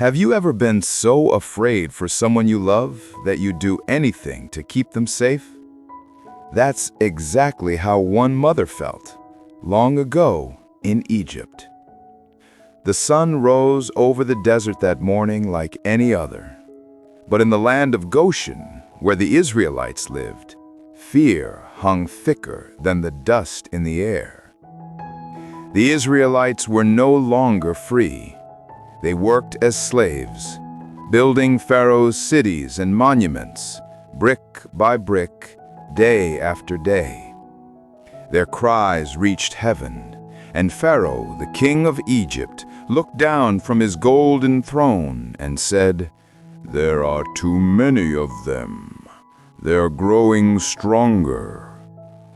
Have you ever been so afraid for someone you love that you'd do anything to keep them safe? That's exactly how one mother felt, long ago in Egypt. The sun rose over the desert that morning like any other. But in the land of Goshen, where the Israelites lived, fear hung thicker than the dust in the air. The Israelites were no longer free. They worked as slaves, building Pharaoh's cities and monuments, brick by brick, day after day. Their cries reached heaven, and Pharaoh, the king of Egypt, looked down from his golden throne and said, "There are too many of them. They're growing stronger.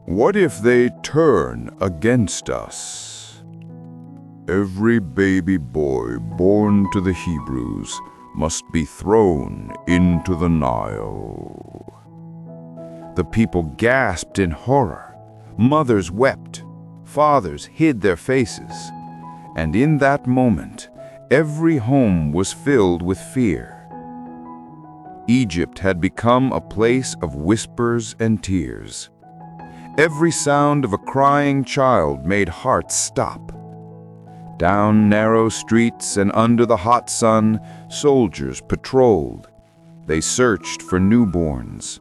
What if they turn against us? Every baby boy born to the Hebrews must be thrown into the Nile." The people gasped in horror. Mothers wept. Fathers hid their faces. And in that moment, every home was filled with fear. Egypt had become a place of whispers and tears. Every sound of a crying child made hearts stop. Down narrow streets and under the hot sun, soldiers patrolled. They searched for newborns.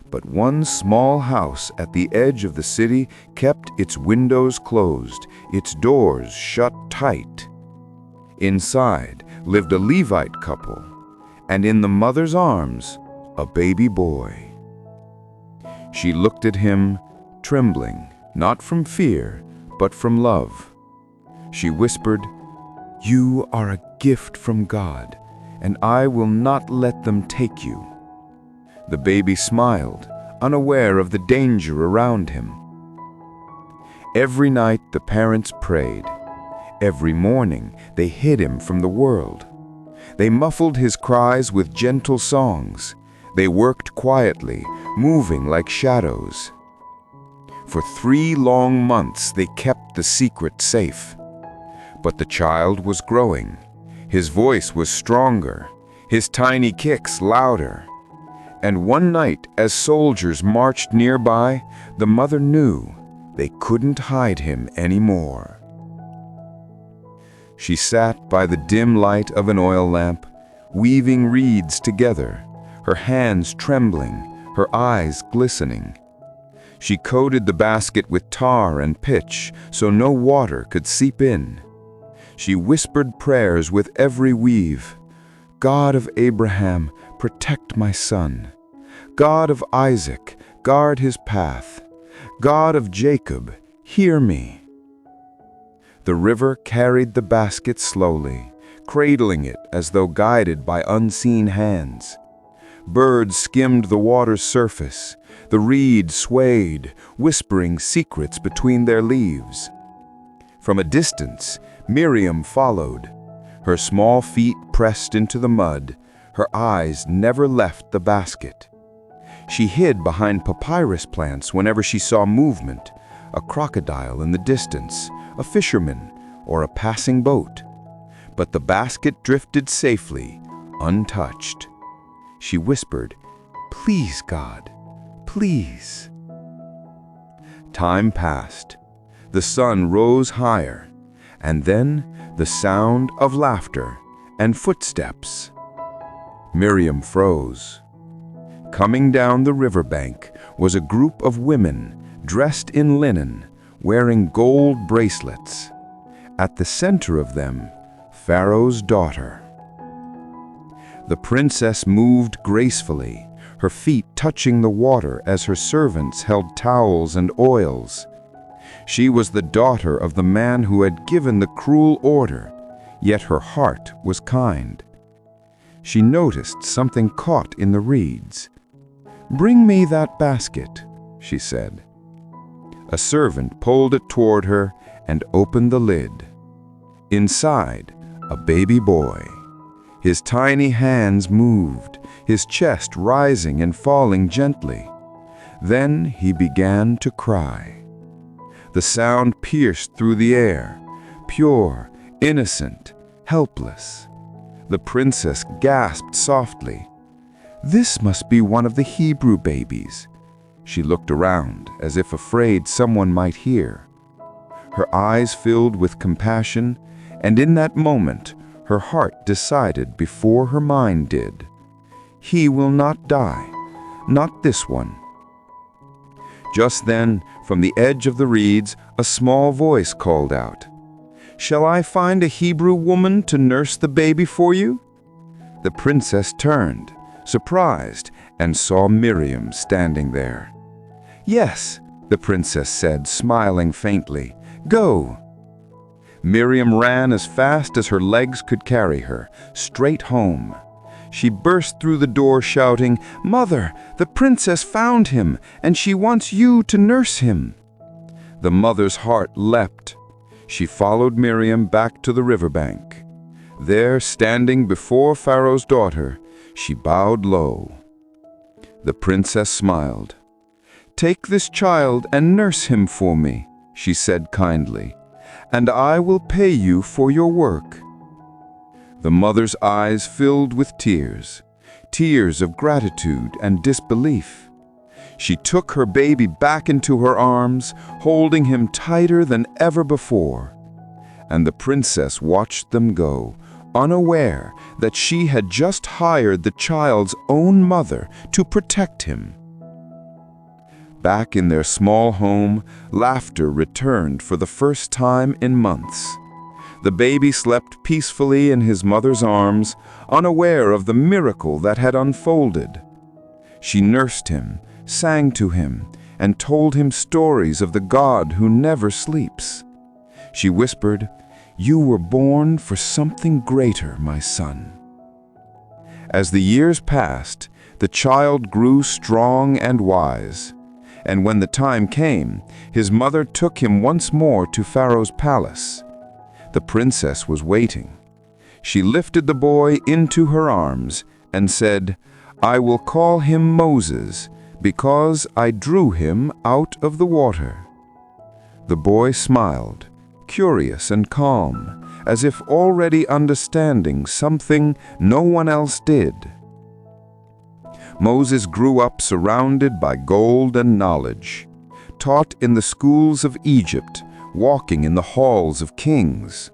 But one small house at the edge of the city kept its windows closed, its doors shut tight. Inside lived a Levite couple, and in the mother's arms, a baby boy. She looked at him, trembling, not from fear, but from love. She whispered, "You are a gift from God, and I will not let them take you." The baby smiled, unaware of the danger around him. Every night the parents prayed. Every morning they hid him from the world. They muffled his cries with gentle songs. They worked quietly, moving like shadows. For 3 long months they kept the secret safe. But the child was growing. His voice was stronger, his tiny kicks louder. And one night, as soldiers marched nearby, the mother knew they couldn't hide him anymore. She sat by the dim light of an oil lamp, weaving reeds together, her hands trembling, her eyes glistening. She coated the basket with tar and pitch so no water could seep in. She whispered prayers with every weave. "God of Abraham, protect my son. God of Isaac, guard his path. God of Jacob, hear me." The river carried the basket slowly, cradling it as though guided by unseen hands. Birds skimmed the water's surface. The reeds swayed, whispering secrets between their leaves. From a distance, Miriam followed. Her small feet pressed into the mud. Her eyes never left the basket. She hid behind papyrus plants whenever she saw movement, a crocodile in the distance, a fisherman, or a passing boat. But the basket drifted safely, untouched. She whispered, "Please, God, please." Time passed. The sun rose higher, and then the sound of laughter and footsteps. Miriam froze. Coming down the riverbank was a group of women dressed in linen, wearing gold bracelets. At the center of them, Pharaoh's daughter. The princess moved gracefully, her feet touching the water as her servants held towels and oils. She was the daughter of the man who had given the cruel order, yet her heart was kind. She noticed something caught in the reeds. "Bring me that basket," she said. A servant pulled it toward her and opened the lid. Inside, a baby boy. His tiny hands moved, his chest rising and falling gently. Then he began to cry. The sound pierced through the air, pure, innocent, helpless. The princess gasped softly. "This must be one of the Hebrew babies." She looked around, as if afraid someone might hear. Her eyes filled with compassion, and in that moment, her heart decided before her mind did. He will not die, not this one. Just then, from the edge of the reeds, a small voice called out, "Shall I find a Hebrew woman to nurse the baby for you?" The princess turned, surprised, and saw Miriam standing there. "Yes," the princess said, smiling faintly. "Go." Miriam ran as fast as her legs could carry her, straight home. She burst through the door shouting, "Mother, the princess found him, and she wants you to nurse him." The mother's heart leapt. She followed Miriam back to the riverbank. There, standing before Pharaoh's daughter, she bowed low. The princess smiled. "Take this child and nurse him for me," she said kindly, "and I will pay you for your work." The mother's eyes filled with tears, tears of gratitude and disbelief. She took her baby back into her arms, holding him tighter than ever before. And the princess watched them go, unaware that she had just hired the child's own mother to protect him. Back in their small home, laughter returned for the first time in months. The baby slept peacefully in his mother's arms, unaware of the miracle that had unfolded. She nursed him, sang to him, and told him stories of the God who never sleeps. She whispered, "You were born for something greater, my son." As the years passed, the child grew strong and wise. And when the time came, his mother took him once more to Pharaoh's palace. The princess was waiting. She lifted the boy into her arms and said, "I will call him Moses, because I drew him out of the water." The boy smiled, curious and calm, as if already understanding something no one else did. Moses grew up surrounded by gold and knowledge, taught in the schools of Egypt, walking in the halls of kings.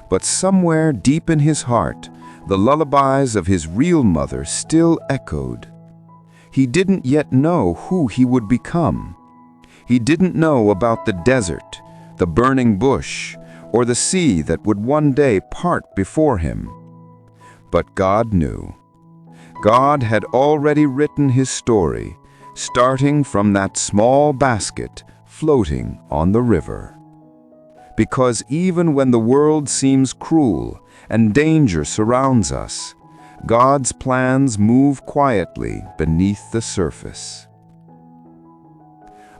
But somewhere deep in his heart, the lullabies of his real mother still echoed. He didn't yet know who he would become. He didn't know about the desert, the burning bush, or the sea that would one day part before him. But God knew. God had already written his story, starting from that small basket floating on the river. Because even when the world seems cruel and danger surrounds us, God's plans move quietly beneath the surface.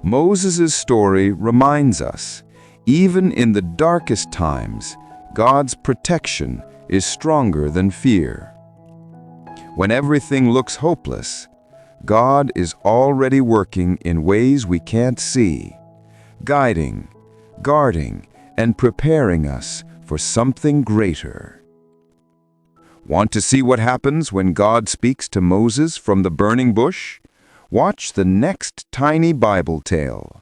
Moses' story reminds us, even in the darkest times, God's protection is stronger than fear. When everything looks hopeless, God is already working in ways we can't see, guiding, guarding, and preparing us for something greater. Want to see what happens when God speaks to Moses from the burning bush? Watch the next tiny Bible tale.